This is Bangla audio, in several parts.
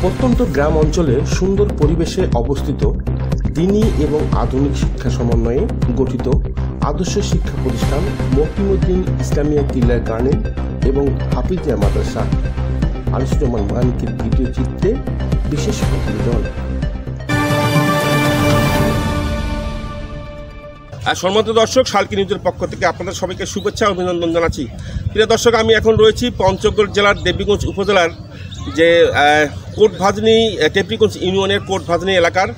প্রত্যন্ত গ্রাম অঞ্চলে সুন্দর পরিবেশে অবস্থিত দিনী এবং আধুনিক শিক্ষা সমন্বয়ে গঠিত আদর্শ শিক্ষা প্রতিষ্ঠান মকিমউদ্দিন ইসলামিয়া কিন্ডারগার্টেন এবং হাফিজিয়া মাদ্রাসা। আনিসুজ্জামান মানিকের ভিডিও চিত্রে বিশেষ প্রতিবেদন। সম্মানিত দর্শক, শালকি নিউজের পক্ষ থেকে আপনাদের সবাইকে শুভেচ্ছা ও অভিনন্দন জানাচ্ছি। প্রিয় দর্শক, আমি এখন রয়েছি পঞ্চগড় জেলার দেবীগঞ্জ উপজেলার যে কোটভাজনী টেপরিগঞ্জ ইউনিয়নের কোটভাজনী এলাকার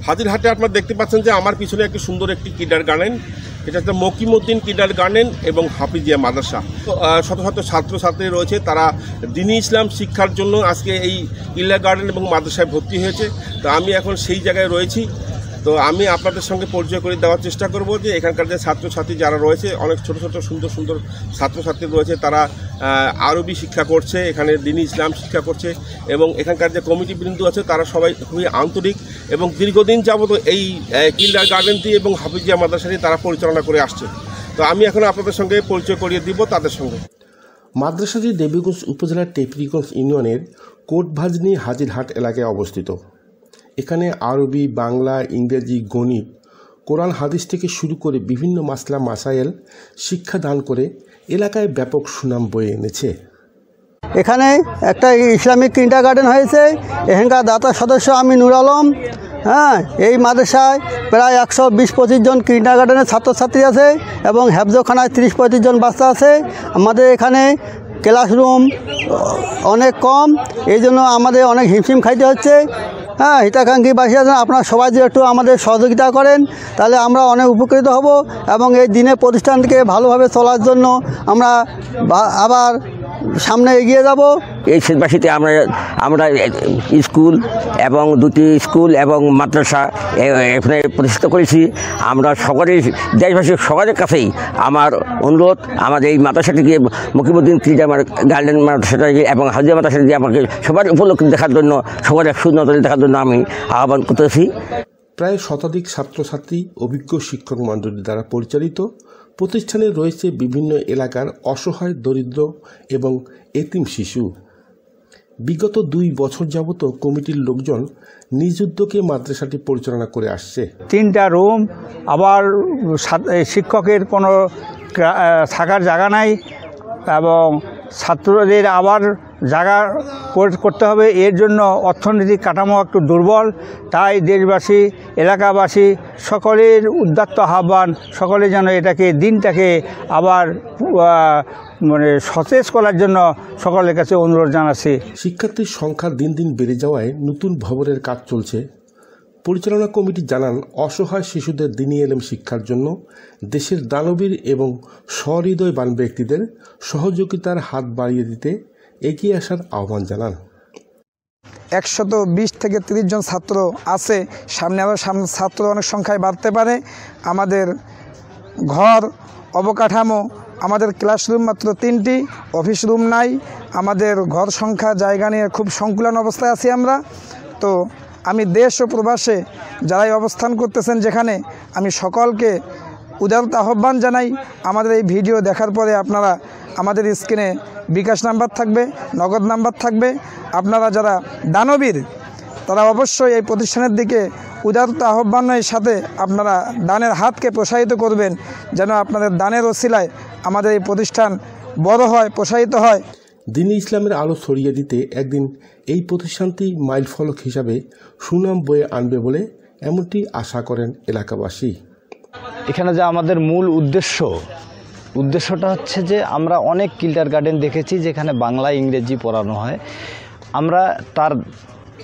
হাজিরহাটে আপনারা দেখতে পাচ্ছেন যে আমার পিছনে একটি সুন্দর একটি কিন্ডারগার্টেন। এটা হচ্ছে মকিমউদ্দিন কিন্ডারগার্টেন এবং হাফিজিয়া মাদ্রাসা। শত শত ছাত্রছাত্রী রয়েছে, তারা দ্বীনি ইসলাম শিক্ষার জন্য আজকে এই কিন্ডারগার্টেন এবং মাদ্রাসায় ভর্তি হয়েছে। তো আমি এখন সেই জায়গায় রয়েছি। তো আমি আপনাদের সঙ্গে পরিচয় করে দেওয়ার চেষ্টা করব যে এখানকার যে ছাত্রছাত্রী যারা রয়েছে, অনেক ছোট ছোট সুন্দর সুন্দর ছাত্রছাত্রী রয়েছে, তারা আরবি শিক্ষা করছে, এখানে দ্বীনি ইসলাম শিক্ষা করছে এবং এখানকার যে কমিটিবৃন্দ আছে তারা সবাই খুবই আন্তরিক এবং দীর্ঘদিন যাবত এই কিন্ডারগার্টেনটি এবং হাফিজিয়া মাদ্রাসাটি তারা পরিচালনা করে আসছে। তো আমি এখন আপনাদের সঙ্গে পরিচয় করিয়ে দিব তাদের সঙ্গে। মাদ্রাসাটি দেবীগঞ্জ উপজেলার টেপরিগঞ্জ ইউনিয়নের কোটভাজনী হাজিরহাট এলাকায় অবস্থিত। এখানে আরবি, বাংলা, ইংরেজি, গণিত, কোরআন হাদিস থেকে শুরু করে বিভিন্ন মাসলা মাসাইল শিক্ষা দান করে এলাকায় ব্যাপক সুনাম বয়ে এনেছে। এখানে একটা ইসলামিক কিন্ডারগার্টেন হয়েছে। এখানকার দাতা সদস্য আমি নূর আলম। এই মাদ্রাসায় প্রায় 120-25 জন কিন্ডারগার্টেনের ছাত্রছাত্রী আছে এবং হেফজখানায় 30-35 জন বাচ্চা আছে। আমাদের এখানে ক্লাসরুম অনেক কম, এই জন্য আমাদের অনেক হিমশিম খাইতে হচ্ছে। হিতাকাঙ্ক্ষীবাসী আছেন, আপনারা সবাই যদি একটু আমাদের সহযোগিতা করেন তাহলে আমরা অনেক উপকৃত হব এবং এই দিনের প্রতিষ্ঠানকে ভালোভাবে চলার জন্য আমরা আবার সামনে এগিয়ে যাব। এই শীতবাসীতে আমরা স্কুল এবং 2টি স্কুল এবং মাদ্রাসা এখানে প্রতিষ্ঠিত করেছি। আমরা সকলেই দেশবাসীর সকলের কাছেই আমার অনুরোধ, আমাদের এই মাদ্রাসাটিকে মকিমউদ্দিন কিন্ডারগার্টেন মাদ্রাসাটাকে এবং হাফিজিয়া মাদ্রাসাটিকে আমাকে সবার উপলক্ষে দেখার জন্য, সবার এক সুনজরে দেখার জন্য আমি আহ্বান করতেছি। প্রায় শতাধিক ছাত্রছাত্রী অভিজ্ঞ শিক্ষক মণ্ডলী দ্বারা পরিচালিত প্রতিষ্ঠানে রয়েছে বিভিন্ন এলাকার অসহায়, দরিদ্র এবং এতিম শিশু। বিগত 2 বছর যাবত কমিটির লোকজন নিজ উদ্যোগে মাদ্রাসাটি পরিচালনা করে আসছে। 3টা রুম, আবার শিক্ষকের কোনো থাকার জায়গা নাই এবং ছাত্রদের আবার জায়গা করতে হবে। এর জন্য অর্থনৈতিক কাঠামো একটু দুর্বল। তাই দেশবাসী, এলাকাবাসী সকলের উদাত্ত আহ্বান, সকলে যেন দিনটাকে আবার সতেজ করার জন্য সকলের কাছে অনুরোধ জানাচ্ছি। শিক্ষার্থীর সংখ্যা দিন দিন বেড়ে যাওয়ায় নতুন ভবনের কাজ চলছে। পরিচালনা কমিটি জানান, অসহায় শিশুদের দ্বীনি ইলম শিক্ষার জন্য দেশের দানবীর এবং সহৃদয়বান ব্যক্তিদের সহযোগিতার হাত বাড়িয়ে দিতে এগিয়ে আসার আহ্বান জানান। 120 থেকে 30 জন ছাত্র আছে, সামনে আবার ছাত্র অনেক সংখ্যায় বাড়তে পারে। আমাদের ঘর অবকাঠামো, আমাদের ক্লাসরুম মাত্র 3টি, অফিস রুম নাই। আমাদের ঘর সংখ্যা জায়গা নিয়ে খুব সংকুলান অবস্থায় আছি আমরা। তো আমি দেশ ও প্রবাসে যারাই অবস্থান করতেছেন যেখানে, আমি সকলকে উদারত আহ্বান জানাই। আমাদের এই ভিডিও দেখার পরে আপনারা আমাদের স্ক্রিনে বিকাশ নাম্বার থাকবে, নগদ নাম্বার থাকবে। আপনারা যারা দানবীর তারা অবশ্যই এই প্রতিষ্ঠানের দিকে উদারত আহ্বানের সাথে আপনারা দানের হাতকে প্রসারিত করবেন, যেন আপনাদের দানের ওসিলায় আমাদের এই প্রতিষ্ঠান বড় হয়, প্রসারিত হয়। দ্বীনি ইসলামের আলো ছড়িয়ে দিতে একদিন এই প্রতিষ্ঠানটি মাইলফলক হিসাবে সুনাম বয়ে আনবে বলে এমনটি আশা করেন এলাকাবাসী। এখানে যে আমাদের মূল উদ্দেশ্যটা হচ্ছে যে আমরা অনেক কিন্ডারগার্টেন দেখেছি যেখানে বাংলা, ইংরেজি পড়ানো হয়। আমরা তার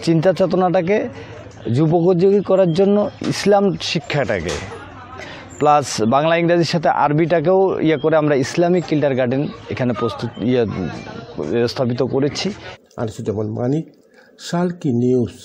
চিন্তা চেতনাটাকে যুগোপযোগী করার জন্য ইসলাম শিক্ষাটাকে প্লাস বাংলা ইংরেজির সাথে আরবিটাকেও করে আমরা ইসলামিক কিন্ডারগার্টেন এখানে স্থাপিত করেছি। আনিসুজ্জামান মানিক, শালকি নিউজ।